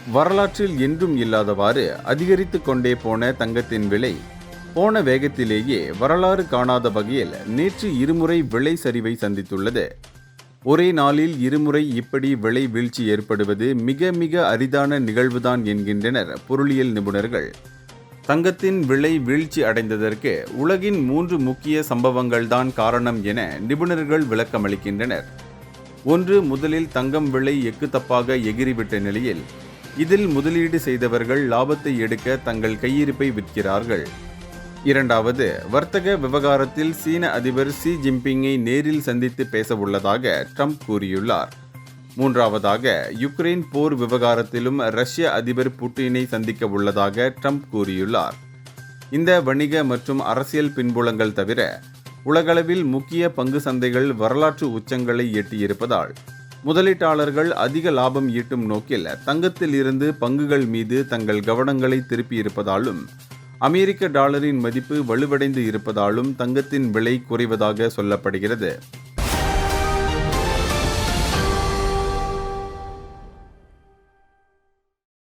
வரலாற்றில் என்றும் இல்லாதவாறு அதிகரித்து கொண்டே போன தங்கத்தின் விலை போன வேகத்திலேயே வரலாறு காணாத வகையில் நேற்று இருமுறை விலை சரிவை சந்தித்துள்ளது. ஒரே நாளில் இருமுறை இப்படி விலை வீழ்ச்சி ஏற்படுவது மிக மிக அரிதான நிகழ்வுதான் என்கின்றனர் பொருளியல் நிபுணர்கள். தங்கத்தின் விலை வீழ்ச்சி அடைந்ததற்கு உலகின் 3 முக்கிய சம்பவங்கள்தான் காரணம் என நிபுணர்கள் விளக்கமளிக்கின்றனர். ஒன்று, முதலில் தங்கம் விலை எக்குத்தப்பாக எகிரிவிட்ட நிலையில் இதில் முதலீடு செய்தவர்கள் லாபத்தை எடுக்க தங்கள் கையிருப்பை விற்கிறார்கள். இரண்டாவது, வர்த்தக விவகாரத்தில் சீன அதிபர் ஷி ஜின்பிங்கை நேரில் சந்தித்து பேசவுள்ளதாக ட்ரம்ப் கூறியுள்ளார். மூன்றாவதாக, யுக்ரைன் போர் விவகாரத்திலும் ரஷ்ய அதிபர் புட்டினை சந்திக்க உள்ளதாக ட்ரம்ப் கூறியுள்ளார். இந்த வணிக மற்றும் அரசியல் பின்புலங்கள் தவிர உலகளவில் முக்கிய பங்கு சந்தைகள் வரலாற்று உச்சங்களை எட்டியிருப்பதால் முதலீட்டாளர்கள் அதிக லாபம் ஈட்டும் நோக்கில் தங்கத்தில் இருந்து பங்குகள் மீது தங்கள் கவனங்களை திருப்பியிருப்பதாலும் அமெரிக்க டாலரின் மதிப்பு வலுவடைந்து இருப்பதாலும் தங்கத்தின் விலை குறைவதாக சொல்லப்படுகிறது.